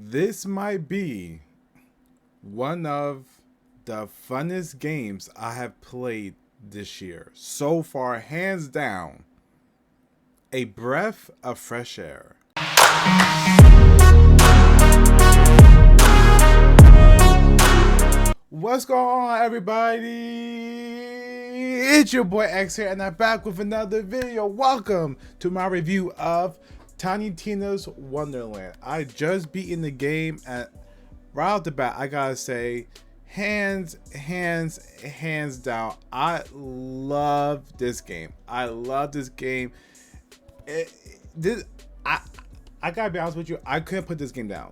This might be one of the funnest games I have played this year. So far, hands down, a breath of fresh air. What's going on, everybody? It's your boy X here, and I'm back with another video. Welcome to my review of Tiny Tina's Wonderland. I just beaten the game, and right off the bat, I gotta say, hands down, I love this game. I love this game. I gotta be honest with you, I couldn't put this game down.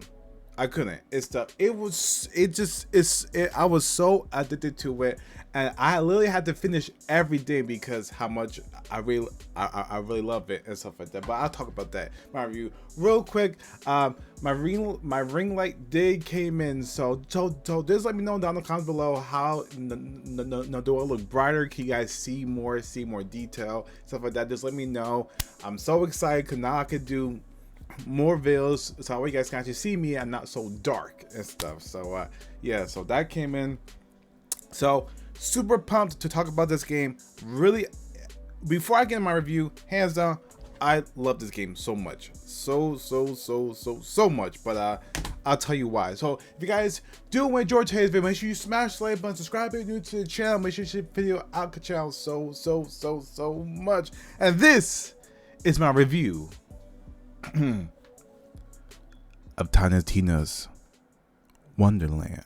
I couldn't. I was so addicted to it, and I literally had to finish every day because how much I really love it and stuff like that. But I'll talk about that in my review real quick. My ring light did came in, so just let me know down in the comments below how do I look brighter? Can you guys see more detail, stuff like that? Just let me know. I'm so excited because now I could do more videos so you guys can actually see me and not so dark and stuff. So yeah, so that came in, so super pumped to talk about this game. Really, before I get in my review, hands down, I love this game so much, so much. But I'll tell you why. So if you guys do enjoy today's video, make sure you smash the like button, subscribe if you're new to the channel, make sure you share the video out the channel so much. And this is my review of Tiny Tina's Wonderland.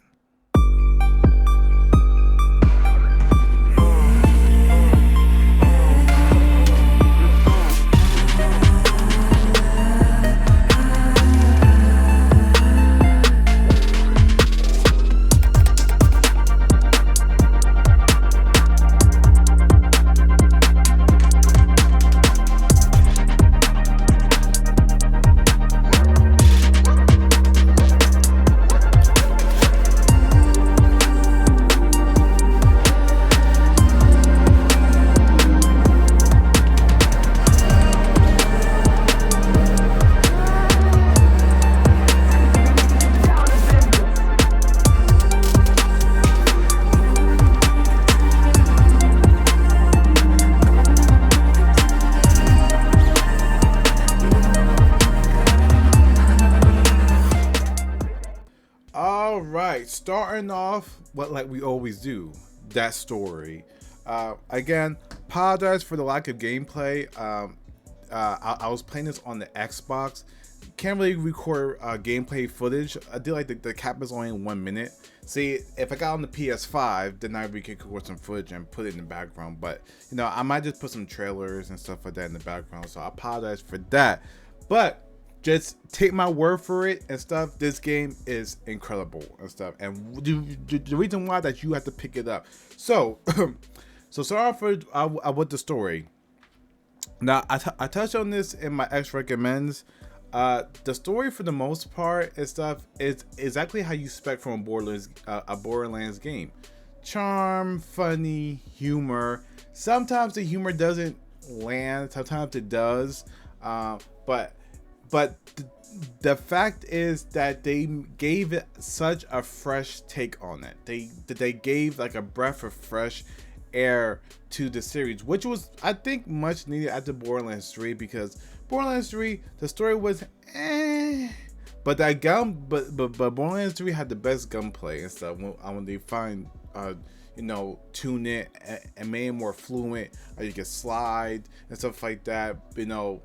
All right, starting off what like we always do, that story. Again, apologize for the lack of gameplay. I was playing this on the Xbox. Can't really record gameplay footage. I did like the cap is only 1 minute. See, if I got on the PS5, then I could record some footage and put it in the background. But you know, I might just put some trailers and stuff like that in the background. So I apologize for that. But just take my word for it and stuff. This game is incredible and stuff, and the reason why that you have to pick it up. So, so sorry for with the story. Now I touched on this in my X recommends. The story for the most part and stuff is exactly how you expect from a Borderlands game. Charm, funny, humor. Sometimes the humor doesn't land. Sometimes it does. But the fact is that they gave it such a fresh take on it. They gave like a breath of fresh air to the series, which was, I think, much needed after Borderlands 3, because Borderlands 3, the story was but Borderlands 3 had the best gunplay and stuff when they find you know, tune it and made it more fluent, you can slide and stuff like that, you know,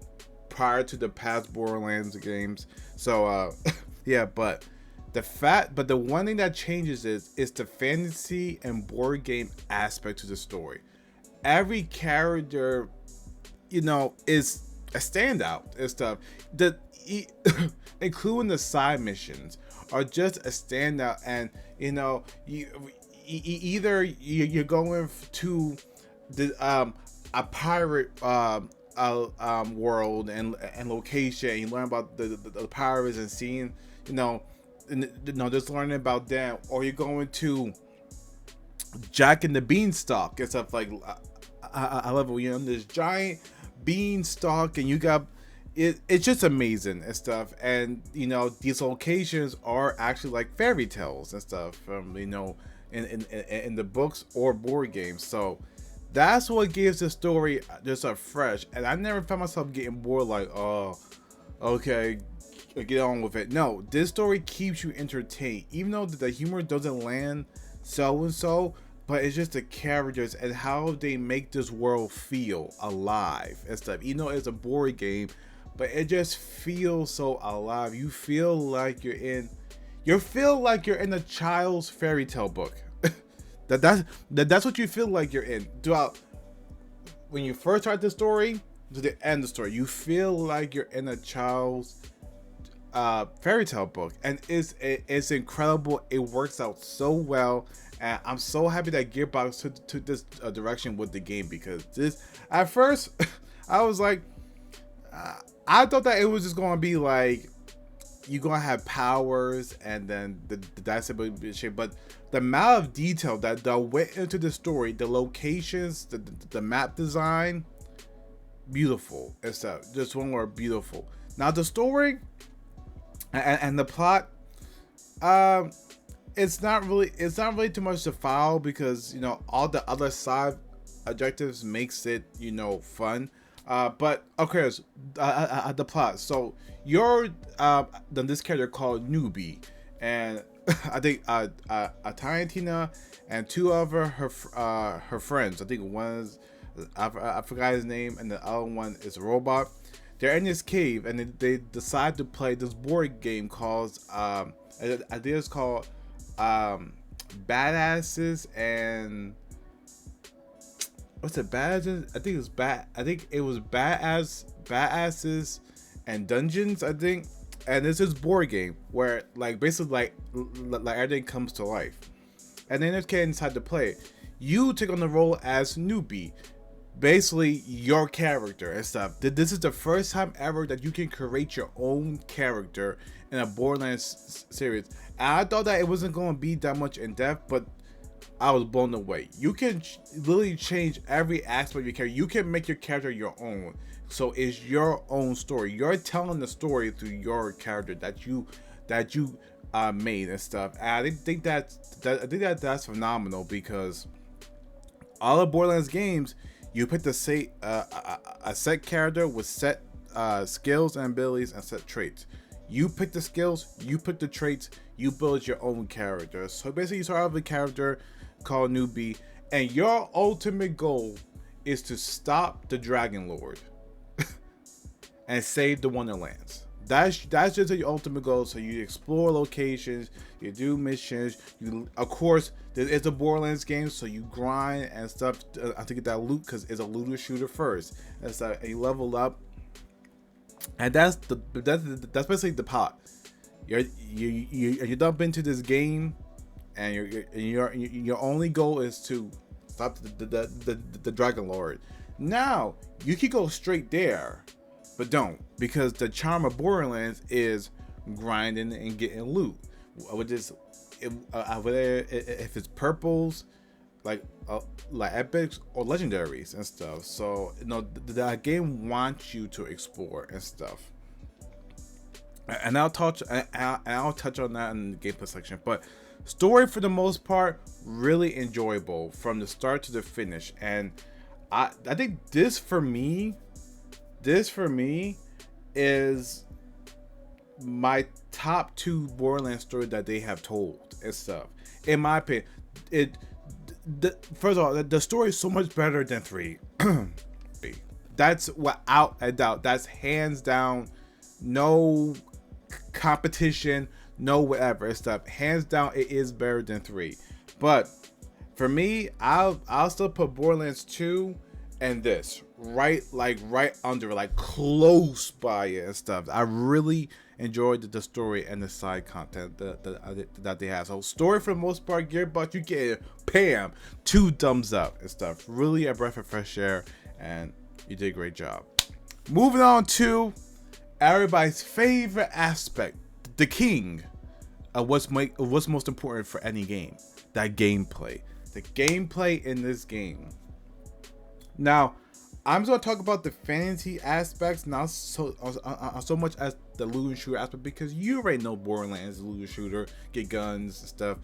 prior to the past Borderlands games. So yeah, but the one thing that changes is the fantasy and board game aspect to the story. Every character, you know, is a standout and stuff. Including the side missions are just a standout. And you know, either you're going to the a pirate world and location, and you learn about the pirates and seeing, you know, just learning about them, or you're going to Jack and the Beanstalk and stuff like. I love it when you're on this giant beanstalk and you got it's just amazing and stuff. And you know, these locations are actually like fairy tales and stuff from, you know, in the books or board games. So that's what gives the story just a fresh. And I never found myself getting bored like, oh, okay, get on with it. No, this story keeps you entertained, even though the humor doesn't land so and so. But it's just the characters and how they make this world feel alive and stuff. You know, it's a board game, but it just feels so alive. You feel like you feel like you're in a child's fairy tale book. That's what you feel like you're in throughout. When you first start the story to the end of the story, you feel like you're in a child's fairy tale book, and it's incredible. It works out so well, and I'm so happy that Gearbox took this direction with the game, because this, at first I was like, I thought that it was just gonna be like you're gonna have powers and then that's about shit, but the amount of detail that went into the story, the locations, the map design, beautiful. It's just one word, beautiful. Now the story and the plot, it's not really too much to follow, because you know all the other side objectives makes it, you know, fun. But okay, so, the plot. So you're then this character called Newbie, and I think Tina and two of her friends. I think one is I forgot his name, and the other one is a robot. They're in this cave, and they decide to play this board game called I think it's called Badasses and what's it? Badasses? I think it was Badasses and Dungeons. I think, and it's this board game where like basically like everything comes to life, and then this kid decide to play. You take on the role as Newbie, basically your character and stuff. This is the first time ever that you can create your own character in a Borderlands series. And I thought that it wasn't going to be that much in depth, but I was blown away. You can literally change every aspect of your character. You can make your character your own, so it's your own story. You're telling the story through your character that you made and stuff. And I think that's phenomenal, because all of Borderlands games, you pick a set character with set skills and abilities and set traits. You pick the skills, you pick the traits, you build your own character. So basically, you start out with a character called Newbie, and your ultimate goal is to stop the Dragon Lord and save the Wonderlands. That's just your ultimate goal. So you explore locations, you do missions. You, of course, there is a Borderlands game, so you grind and stuff to get that loot, because it's a looter shooter first. And so you level up, and that's basically the plot. You dump into this game, and your only goal is to stop the Dragon Lord. Now you can go straight there, but don't, because the charm of Borderlands is grinding and getting loot. With this, if it's purples, like epics or legendaries and stuff. So you know the game wants you to explore and stuff. And I'll touch on that in the gameplay section. But story for the most part really enjoyable from the start to the finish. And I think this for me is my top 2 Borderlands story that they have told and stuff. In my opinion, first of all, the story is so much better than 3. That's without a doubt. That's hands down, no competition, no whatever and stuff. Hands down, it is better than 3. But for me, I'll still put Borderlands 2 and this right under, like close by it and stuff. I really enjoyed the story and the side content that they have. So story for the most part, Gearbox, you get Pam 2 thumbs up and stuff. Really a breath of fresh air, and you did a great job. Moving on to everybody's favorite aspect, the king of what's most important for any game, that gameplay. The gameplay in this game. Now, I'm going to talk about the fantasy aspects, not so much as the looter shooter aspect, because you already know Borderlands is a looter shooter, get guns and stuff.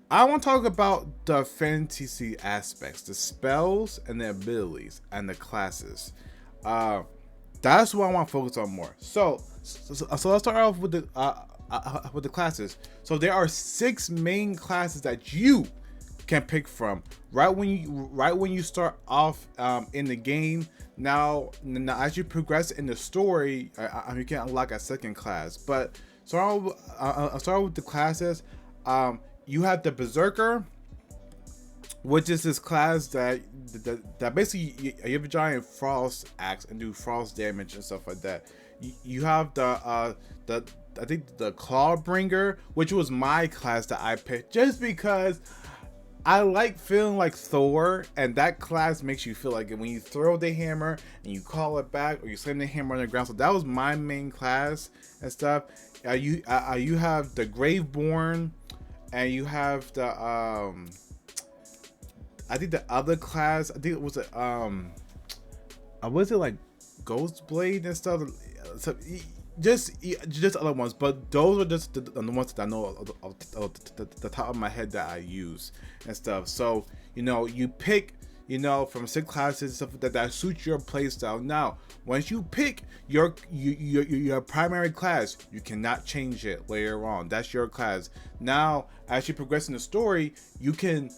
I want to talk about the fantasy aspects, the spells and the abilities and the classes. That's what I want to focus on more. So let's start off with the classes. So there are 6 main classes that you can pick from right when you start off in the game. Now as you progress in the story, you can unlock a second class. But start with the classes. You have the Berserker, which is this class that basically you have a giant frost axe and do frost damage and stuff like that. You have the I think the Clawbringer, which was my class that I picked just because I like feeling like Thor, and that class makes you feel like it when you throw the hammer and you call it back, or you slam the hammer on the ground. So that was my main class and stuff. You have the Graveborn, and you have the I think the other class, I think it was was it like Ghost Blade and stuff. So just other ones, but those are just the ones that I know of the top of my head that I use and stuff. So you pick from 6 classes and stuff that suits your playstyle. Now once you pick your primary class, you cannot change it later on. That's your class. Now as you progress in the story, you can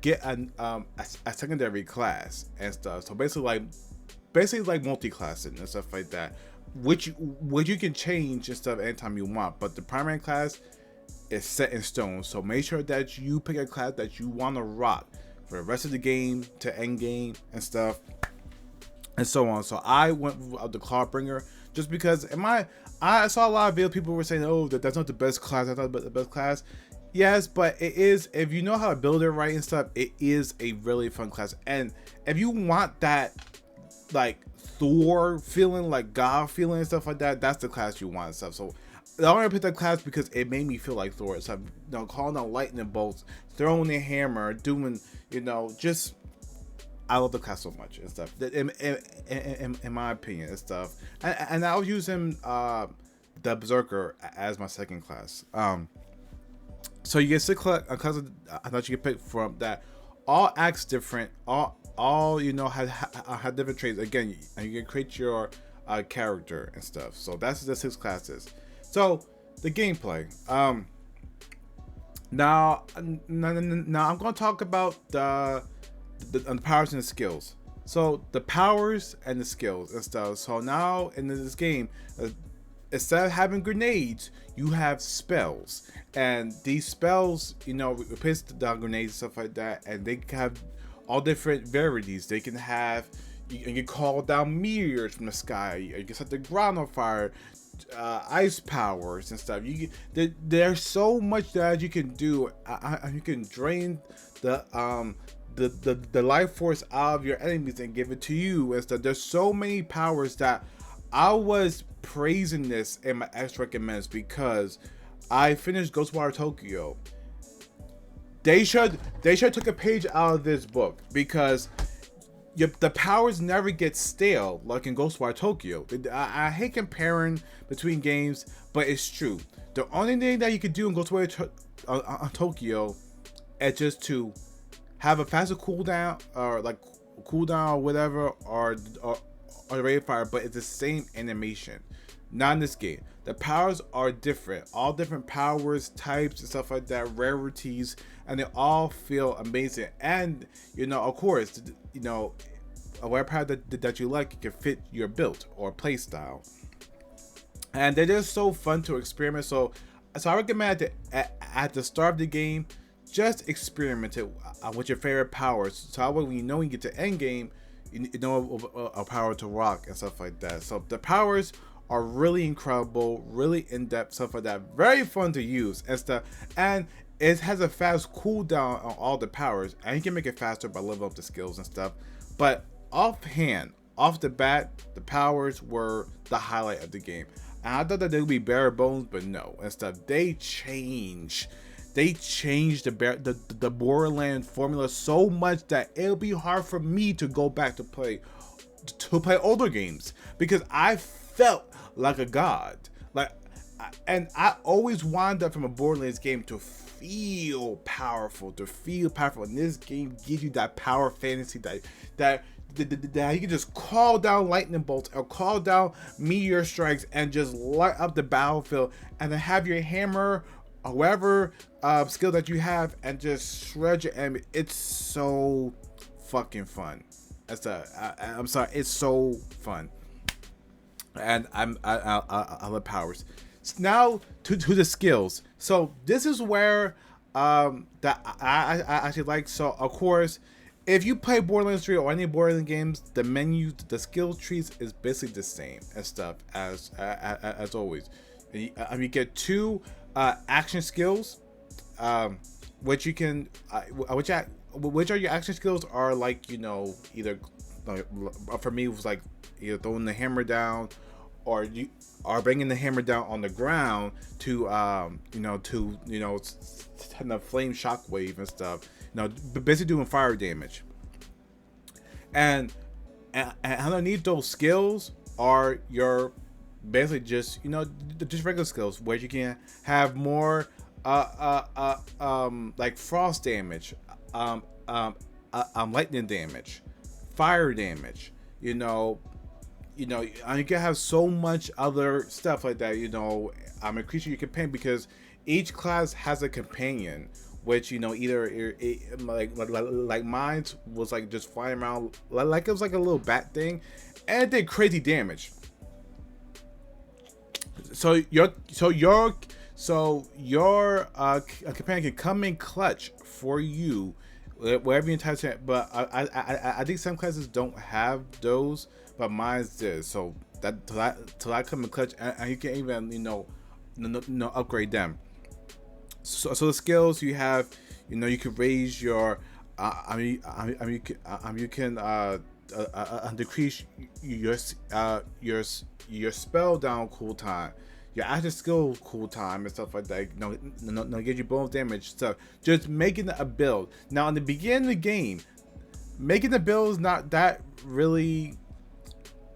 get a secondary class and stuff. So basically like multi-classing and stuff like that, which you can change and stuff anytime you want. But the primary class is set in stone. So make sure that you pick a class that you want to rock for the rest of the game to end game and stuff and so on. So I went with the Clawbringer just because I saw a lot of videos, people were saying, oh, that's not the best class, that's not the best class. Yes, but it is. If you know how to build it right and stuff, it is a really fun class. And if you want that like Thor feeling, like God feeling and stuff like that, that's the class you want and stuff. So I want to pick that class because it made me feel like Thor. So calling out lightning bolts, throwing the hammer, doing just I love the class so much and stuff. In my opinion and stuff. And I was using the Berserker as my second class. So you get 6 classes I thought you could pick from that. All acts different. All have different traits. Again, you can create your character and stuff. So that's the 6 classes. So the gameplay. Now I'm going to talk about the powers and the skills. So the powers and the skills and stuff. So now in this game, instead of having grenades, you have spells, and these spells, replace the grenades and stuff like that, and they can have all different varieties. They can have, you can call down meteors from the sky, you can set the ground on fire, ice powers and stuff. There's so much that you can do. You can drain the life force out of your enemies and give it to you and stuff. There's so many powers that I was praising this in my X recommends because I finished Ghostwire Tokyo. They should took a page out of this book because the powers never get stale like in Ghostwire Tokyo. I hate comparing between games, but it's true. The only thing that you could do in Ghostwire Tokyo is just to have a faster cooldown or whatever, or rate of fire, but it's the same animation. Not in this game. The powers are different, all different powers, types and stuff like that, rarities, and they all feel amazing. And of course, a rare power that you like can fit your build or play style, and they're just so fun to experiment. So I recommend that at the start of the game, just experiment it with your favorite powers. So that way, when you get to end game, you know a power to rock and stuff like that. So the powers are really incredible, really in-depth, stuff like that. Very fun to use and stuff. And it has a fast cooldown on all the powers, and you can make it faster by leveling up the skills and stuff. But off the bat, the powers were the highlight of the game. And I thought that they would be bare bones, but no and stuff. They change they changed the Borderland formula so much that it'll be hard for me to go back to play older games, because I felt like a god. Like, and I always wanted that from a Borderlands game, to feel powerful, and this game gives you that power fantasy that you can just call down lightning bolts or call down meteor strikes and just light up the battlefield, and then have your hammer, whatever skill that you have, and just shred your enemy. It's so fucking fun. I'm sorry, it's so fun, and I love powers. Now to the skills. So this is where that I actually like. So of course, if you play Borderlands 3 or any Borderlands games, the menu, the skill trees is basically the same and stuff as always. You get 2 action skills, which you can which are your action skills are like, either for me it was like either throwing the hammer down, or you are bringing the hammer down on the ground to send a flame shockwave and stuff. Basically doing fire damage. And underneath those skills are your basically just just regular skills, where you can have more like frost damage, lightning damage, fire damage. You can have so much other stuff like that. A creature you can paint, because each class has a companion, which either like mine was like just flying around like it was like a little bat thing, and it did crazy damage. So your companion can come in clutch for you, wherever you touch it. But I think some classes don't have those, but mine's did. So till I come in clutch, and you can even upgrade them. So the skills you have, you can raise your you can decrease your spell down cooltime, your active skill cooltime, and stuff like that. Get you bonus damage stuff. Just making a build. Now in the beginning of the game, making the build is not that really.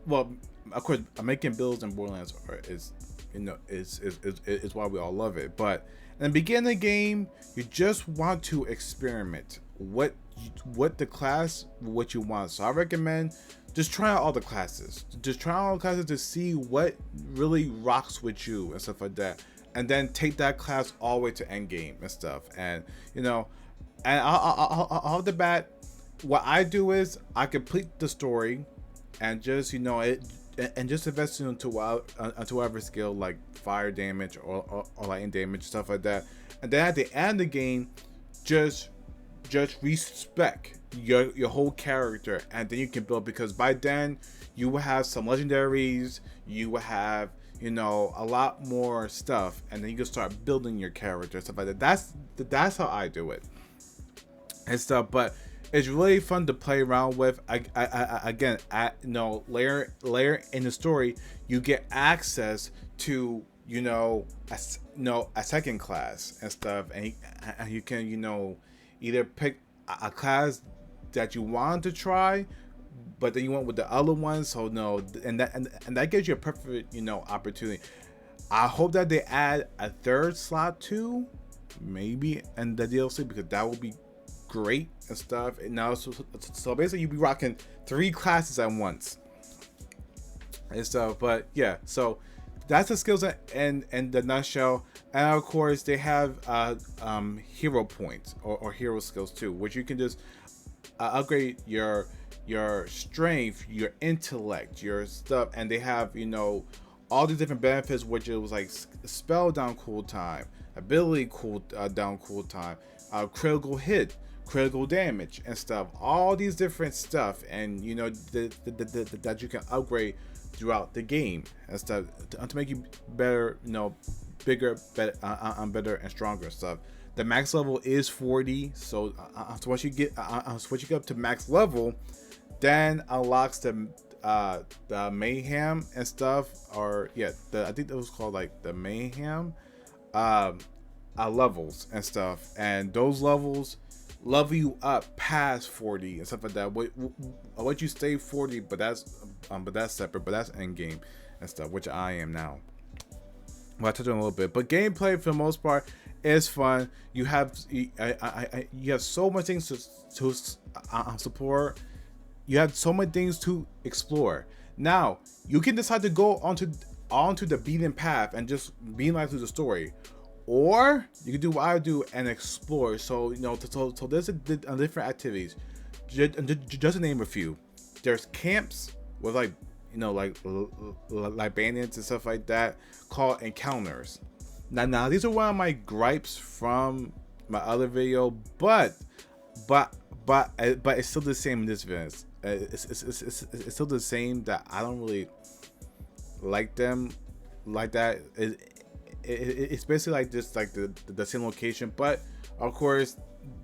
Well, of course, making builds in Borderlands is why we all love it. But in the beginning of the game, you just want to experiment what the class, what you want. So I recommend just try out all the classes. Just try out all the classes to see what really rocks with you and stuff like that. And then take that class all the way to end game and stuff. And and off the bat, what I do is I complete the story, and just and just invest into whatever skill, like fire damage or lightning damage, stuff like that. And then at the end of the game, just respec your whole character, and then you can build, because by then you will have some legendaries, you will have a lot more stuff, and then you can start building your character, stuff like that. That's how I do it and stuff. But it's really fun to play around with. Again, layer in the story, you get access to a second class and stuff, and you can either pick a class that you want to try, but then you went with the other one. So and that gives you a perfect opportunity. I hope that they add a third slot too, maybe in the DLC, because that will be great and stuff. And now so basically you'll be rocking 3 classes at once and stuff. But yeah, so that's the skills in the nutshell. And of course they have hero points or hero skills too, which you can just upgrade your strength, your intellect, your stuff. And they have all these different benefits, which it was like spell down cool time, ability down cool time, critical hit, critical damage and stuff. All these different stuff, and that you can upgrade throughout the game and stuff to make you better, bigger, better, and stronger and stuff. The max level is 40, so once you get up to max level, then unlocks the mayhem and stuff. Or I think that was called like the mayhem. levels and stuff, and those levels level you up past 40 and stuff like that. I'll let you stay 40, but that's separate, but that's end game and stuff, which I am now. Well, I touched on a little bit, but gameplay for the most part is fun. You have you have so much things to support. You have so many things to explore. Now you can decide to go onto the beaten path and just beeline through the story, or you can do what I do and explore. So so there's different activities. Just to name a few, there's camps with like bandits and stuff like that called encounters. Now these are one of my gripes from my other video, but it's still the same in this video. It's still the same that I don't really like them like that. It's basically like just like the same location, but of course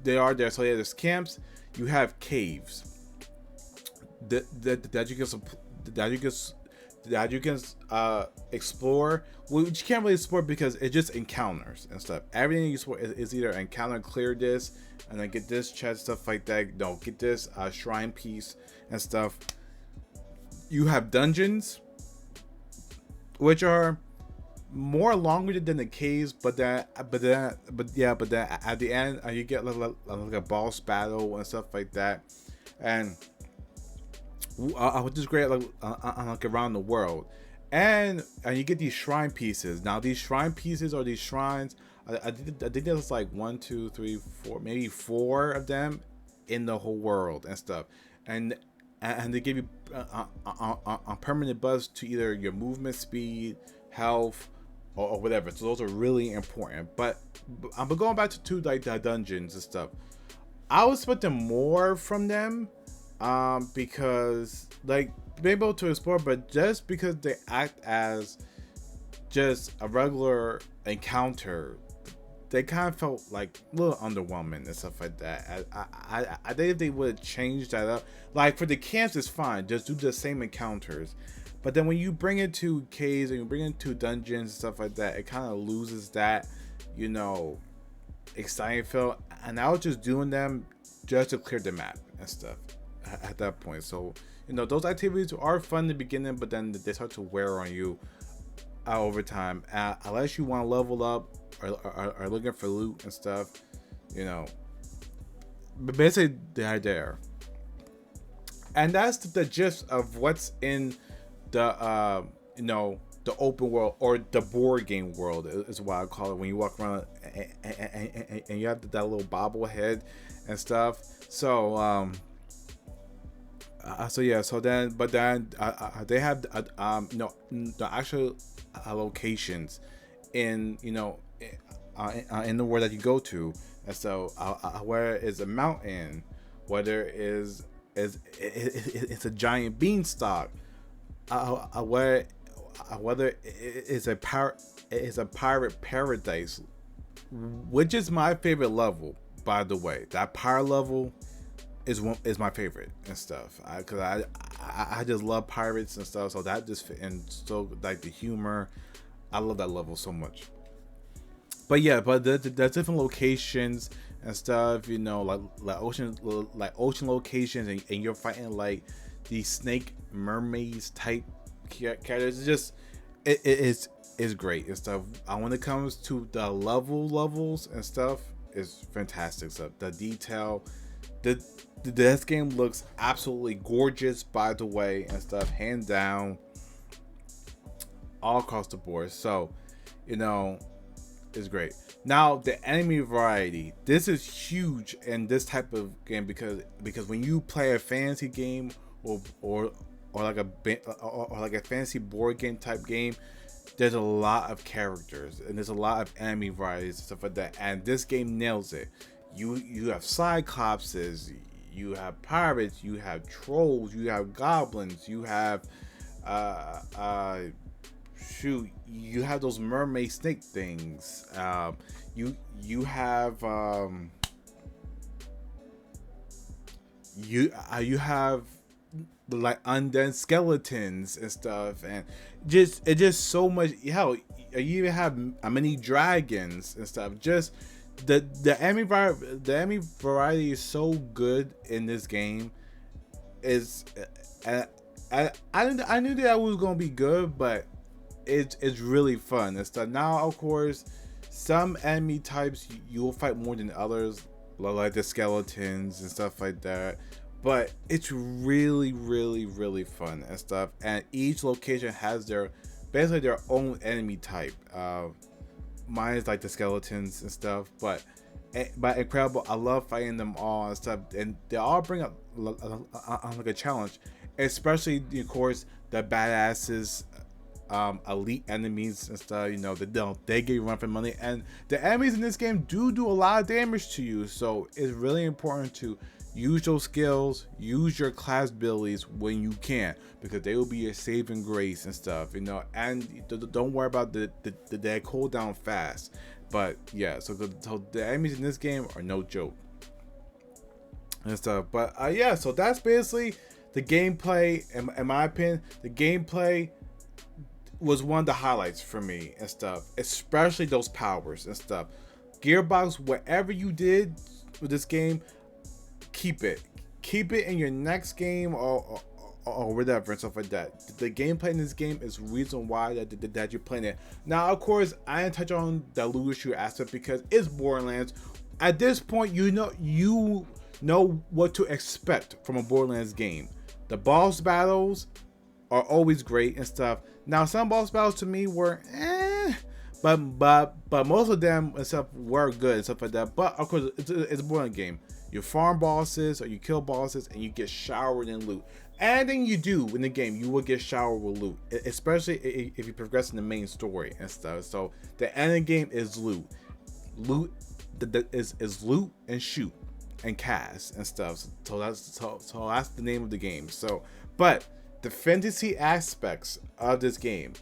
they are there. So yeah, there's camps. You have caves that you can explore, which you can't really explore because it's just encounters and stuff. Everything you explore is either encounter, clear this, and then get this chest, stuff like that. No, get this shrine piece and stuff. You have dungeons, which are more longer than the caves, but then at the end you get like a boss battle and stuff like that, and which is great, like around the world, and you get these shrine pieces. Now these shrine pieces or these shrines, I think there's like 1, 2, 3, 4, maybe 4 of them in the whole world and stuff, and they give you a permanent buffs to either your movement speed, health, or whatever. So those are really important. But I'm going back to like the dungeons and stuff. I was expecting more from them, because like be able to explore, but just because they act as just a regular encounter, they kind of felt like a little underwhelming and stuff like that. I think if they would change that up, like for the camps, it's fine, just do the same encounters. But then when you bring it to caves and you bring it to dungeons and stuff like that, it kind of loses that, exciting feel. And I was just doing them just to clear the map and stuff at that point. So, those activities are fun in the beginning, but then they start to wear on you over time. Unless you want to level up or looking for loot and stuff, But basically, they're there. And that's the gist of what's in the the open world, or the board game world is what I call it, when you walk around and you have that little bobblehead and stuff. So they have the actual locations in in the world that you go to. And so where is a mountain, whether it's a giant beanstalk, whether it's a pirate paradise, which is my favorite level, by the way. That pirate level is my favorite and stuff, because I just love pirates and stuff. So that just fit in, so like the humor, I love that level so much. But yeah, but the different locations and stuff, like ocean locations, and you're fighting like these snake mermaids type characters. It's great and stuff. When it comes to the levels and stuff, it's fantastic stuff. The detail, this game looks absolutely gorgeous, by the way, and stuff, hand down, all across the board. So is great. Now the enemy variety, this is huge in this type of game, because when you play a fantasy game or like a fantasy board game type game, there's a lot of characters and there's a lot of enemy varieties and stuff like that, and this game nails it. You have cyclopses, you have pirates, you have trolls, you have goblins, you have you have those mermaid snake things. You have you have like undead skeletons and stuff, and it's just so much. Hell, you even have many dragons and stuff. Just the enemy variety is so good in this game. Is I knew that was gonna be good, but it's really fun and stuff. Now, of course, some enemy types you'll fight more than others, like the skeletons and stuff like that. But it's really, really, really fun and stuff. And each location has basically their own enemy type. Mine is like the skeletons and stuff, but incredible. I love fighting them all and stuff, and they all bring up like a challenge, especially of course the badasses, elite enemies and stuff. They get you run for money, and the enemies in this game do a lot of damage to you. So it's really important to use those skills, use your class abilities when you can, because they will be your saving grace and stuff, and don't worry about the cooldown fast. But yeah, so the enemies in this game are no joke and stuff. But yeah, so that's basically the gameplay. In my opinion, the gameplay was one of the highlights for me and stuff, especially those powers and stuff. Gearbox, whatever you did with this game, keep it in your next game or whatever and stuff like that. The gameplay in this game is the reason why that you're playing it. Now, of course, I didn't touch on the looter shooter aspect because it's Borderlands. At this point, you know what to expect from a Borderlands game. The boss battles are always great and stuff. Now, some boss battles to me were but most of them and stuff were good and stuff like that. But of course, it's a Borderlands game. You farm bosses or you kill bosses and you get showered in loot. Anything you do in the game, you will get showered with loot, especially if you progress in the main story and stuff. So the end of the game is loot. Loot is loot and shoot and cast and stuff. So that's the name of the game. So, but the fantasy aspects of this game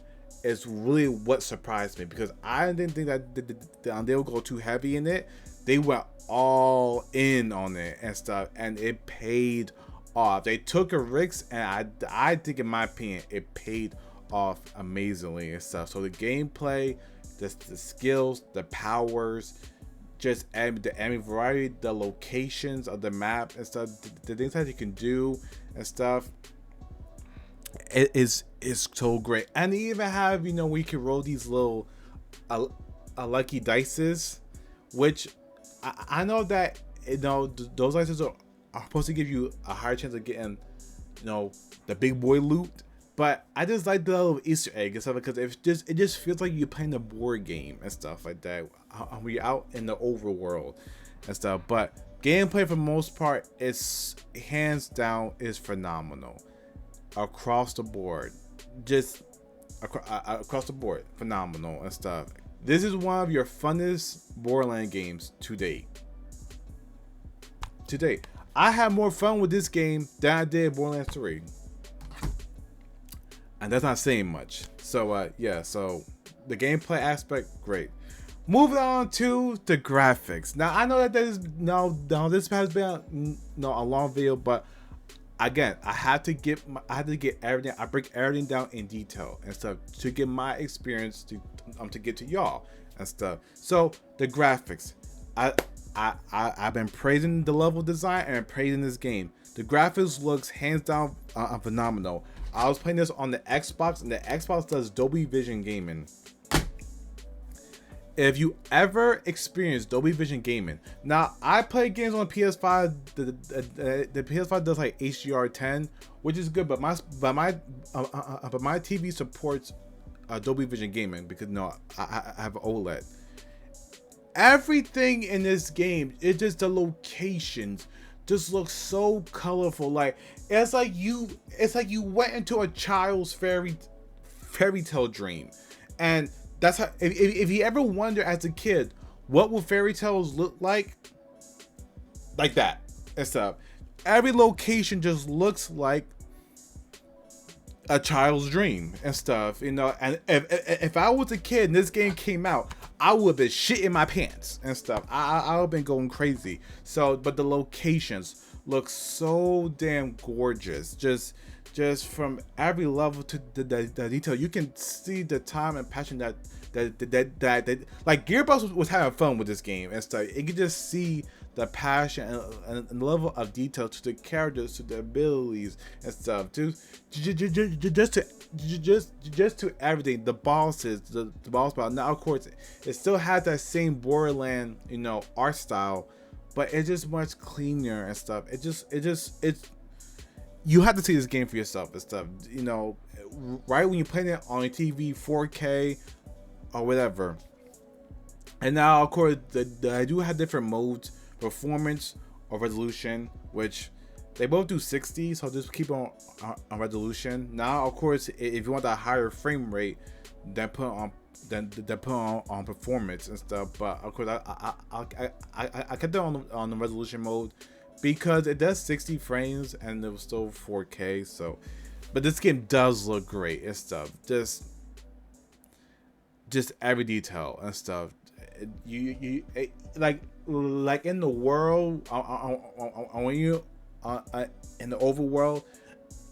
is really what surprised me, because I didn't think that they would go too heavy in it. They went all in on it and stuff, and it paid off. They took a risk, and I think, in my opinion, it paid off amazingly and stuff. So the gameplay, the skills, the powers, just the enemy variety, the locations of the map and stuff, the things that you can do and stuff, it is so great. And they even have, we can roll these little lucky dices, which I know that those dices are supposed to give you a higher chance of getting the big boy loot. But I just like the little Easter egg and stuff, because it just feels like you're playing a board game and stuff like that when you're out in the overworld and stuff. But gameplay, for the most part, is hands down is phenomenal across the board. Just across the board, phenomenal and stuff. This is one of your funnest Borderlands games to date. I had more fun with this game than I did Borderlands 3. And that's not saying much. So yeah, so the gameplay aspect, great. Moving on to the graphics. Now, I know that this has been a long video, but again, I had to get everything. I break everything down in detail and stuff to get my experience to get to y'all and stuff. So the graphics, I've been praising the level design and praising this game. The graphics looks hands down phenomenal. I was playing this on the Xbox, and the Xbox does Dolby Vision gaming. If you ever experienced Dolby Vision gaming, now I play games on PS5. The PS5 does like HDR10, which is good, but my TV supports Dolby Vision gaming because I have an OLED. Everything in this game, it's just the locations just looks so colorful. Like it's like you went into a child's fairy tale dream. And that's how, if you ever wonder as a kid what will fairy tales look like that and stuff, every location just looks like a child's dream and stuff, And if I was a kid and this game came out, I would have been shitting my pants and stuff. I would have been going crazy. So, but the locations look so damn gorgeous. Just from every level to the detail, you can see the time and passion that that like Gearbox was having fun with this game and stuff. You could just see the passion and the level of detail to the characters, to the abilities and stuff, just to everything. The bosses, the boss battle. Now, of course, it still had that same Borderland, art style, but it's just much cleaner and stuff. It's you have to see this game for yourself and stuff. Right when you're playing it on your TV, 4K or whatever. And now, of course, I do have different modes: performance or resolution, which they both do 60, so just keep on resolution. Now, of course, if you want that higher frame rate, then put on performance and stuff. But of course, I kept it on the resolution mode because it does 60 frames and it was still 4K. So, but this game does look great and stuff. Just every detail and stuff. You like in the world, when you in the overworld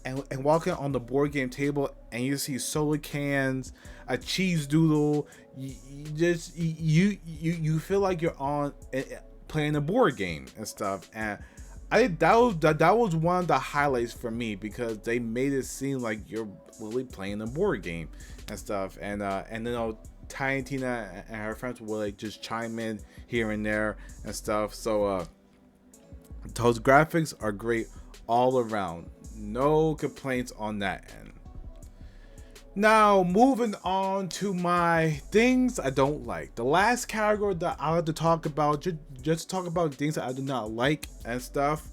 and walking on the board game table and you see soda cans, a cheese doodle, you feel like you're on playing a board game and stuff. And that was one of the highlights for me because they made it seem like you're really playing a board game and stuff. And Tiny Tina and her friends will like just chime in here and there and stuff. So those graphics are great all around. No complaints on that end. Now, moving on to my things I don't like. The last category that I have to talk about, just talk about things that I do not like and stuff.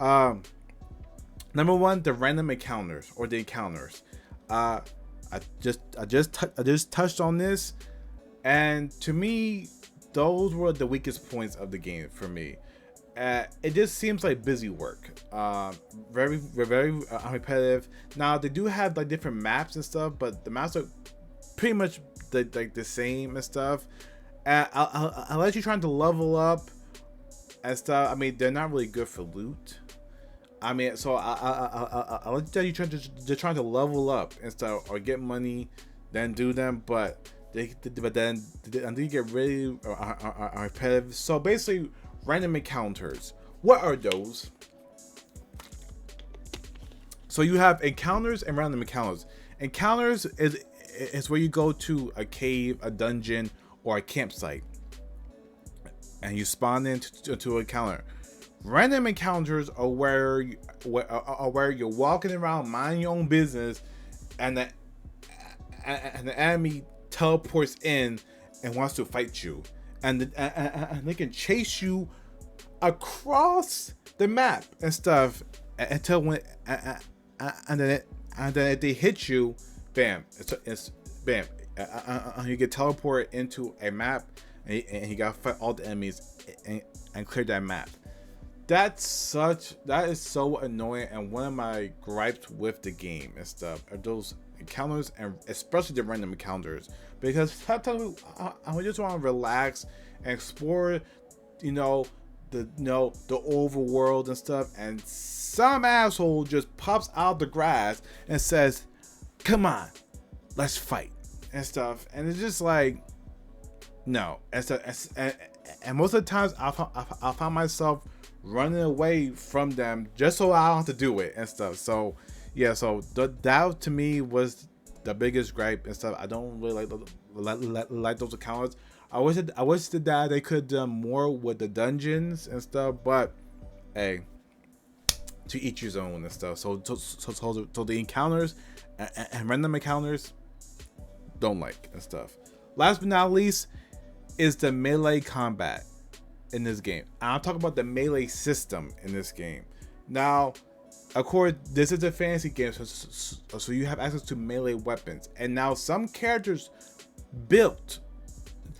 Number one, the random encounters or the encounters. I just touched on this, and to me, those were the weakest points of the game for me. It just seems like busy work. Very repetitive. Now they do have like different maps and stuff, but the maps are pretty much the same and stuff. Unless you're trying to level up and stuff, I mean, they're not really good for loot. I mean, so I like that you're trying to level up and stuff or get money, then do them, but then you get really repetitive. So basically, random encounters. What are those? So you have encounters and random encounters. Encounters is where you go to a cave, a dungeon, or a campsite, and you spawn into an encounter. Random encounters are where you're walking around minding your own business, and the enemy teleports in and wants to fight you, and they can chase you across the map and stuff until when and then if they hit you, bam, it's bam, you get teleported into a map, and you gotta fight all the enemies and clear that map. That is so annoying, and one of my gripes with the game and stuff are those encounters, and especially the random encounters, because sometimes I just want to relax and explore, the overworld and stuff, and some asshole just pops out the grass and says, "Come on, let's fight," and stuff, and it's just like, no. And most of the times I find myself running away from them just so I don't have to do it and stuff. So yeah, so that to me was the biggest gripe and stuff. I don't really like those encounters. I wish that they could do more with the dungeons and stuff, but hey, to each his own and stuff. So the encounters and random encounters, don't like and stuff. Last but not least is the melee combat in this game. I'm talking about the melee system in this game. Now, of course, this is a fantasy game, so you have access to melee weapons. And now some characters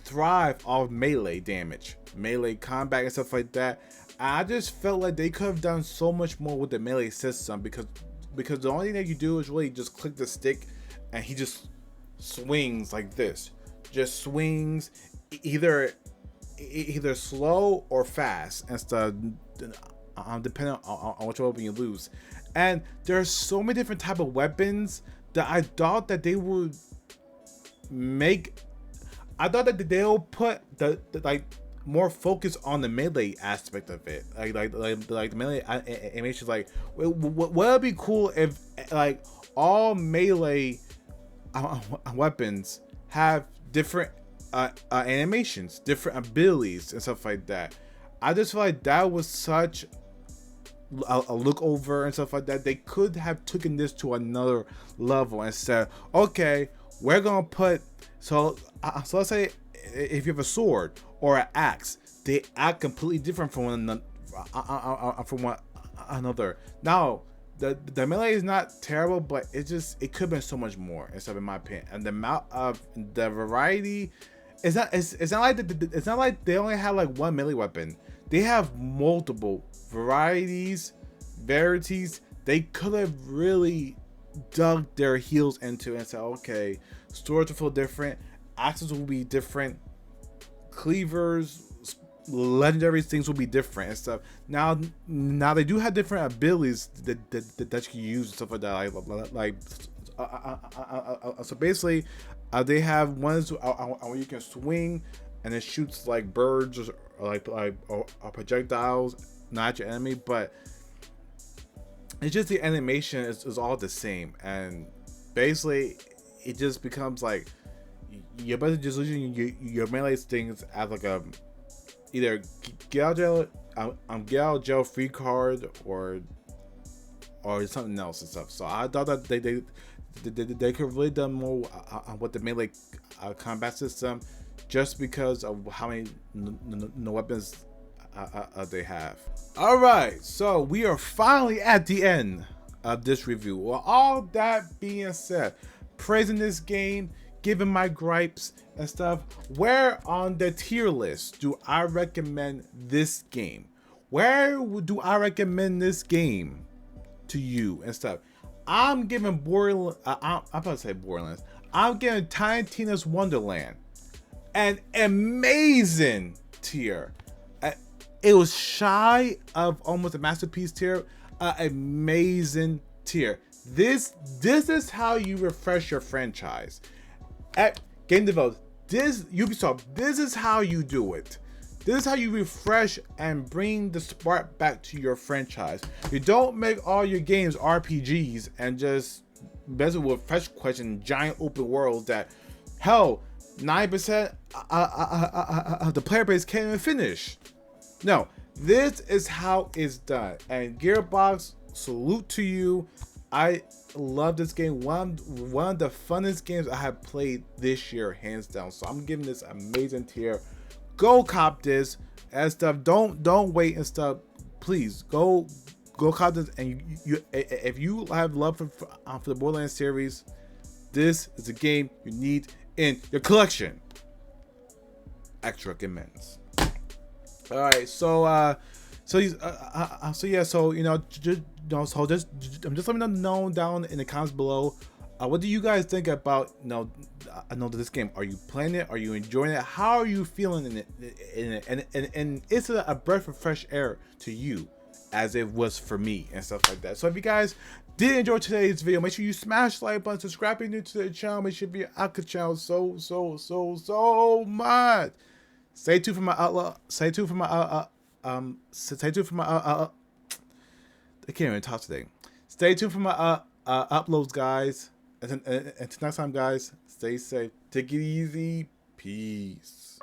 thrive off melee damage, melee combat and stuff like that. I just felt like they could have done so much more with the melee system, because the only thing that you do is really just click the stick and he just swings like this. Just swings either slow or fast and stuff, depending on which weapon you lose. And there's so many different type of weapons that I thought that they would make I thought that they'll put the like more focus on the melee aspect of it, like the melee animations. Like, would it be cool if like all melee weapons have different animations, different abilities, and stuff like that? I just feel like that was such a look over and stuff like that. They could have taken this to another level and said, okay, we're gonna put so let's say if you have a sword or an axe, they act completely different from one another. Now the melee is not terrible, but it could have been so much more and stuff, in my opinion. And the amount of the variety, it's not like they only have like one melee weapon. They have multiple varieties. They could have really dug their heels into and said, okay, swords will feel different, axes will be different, cleavers, legendary things will be different and stuff. Now they do have different abilities that you can use and stuff like that. So basically, they have ones where you can swing and it shoots like birds or projectiles, not your enemy, but it's just the animation is all the same, and basically it just becomes like you're basically just using your melee things as like a either get out jail free card or something else and stuff. So I thought that they could really done more with the melee combat system, just because of how many weapons they have. All right, so we are finally at the end of this review. Well, all that being said, praising this game, giving my gripes and stuff, where on the tier list do I recommend this game? Where do I recommend this game to you and stuff? I'm giving Borderlands. I'm about to say Borderlands. I'm giving Tiny Tina's Wonderland an amazing tier. It was shy of almost a masterpiece tier. Amazing tier. This is how you refresh your franchise. At Game Developers, Ubisoft, this is how you do it. This is how you refresh and bring the spark back to your franchise. You don't make all your games RPGs and just basically with fresh questions, giant open worlds that, hell, 9% of the player base can't even finish. No, this is how it's done. And Gearbox, salute to you. I love this game. One of the funnest games I have played this year, hands down. So I'm giving this amazing tier. Go cop this and stuff. Don't wait and stuff. Please go cop this. And you if you have love for the Borderlands series, this is a game you need in your collection. Extra recommends. All right, so yeah, so you know, just I'm just letting them know down in the comments below. What do you guys think about this game? Are you playing it? Are you enjoying it? How are you feeling in it? And is it a breath of fresh air to you, as it was for me and stuff like that? So if you guys did enjoy today's video, make sure you smash the like button, subscribe if you're new to the channel. Make sure you be out the channel so much. Stay tuned for my outlook. Stay tuned for my I can't even talk today. Stay tuned for my uploads, guys. Until next time, guys. Stay safe. Take it easy. Peace.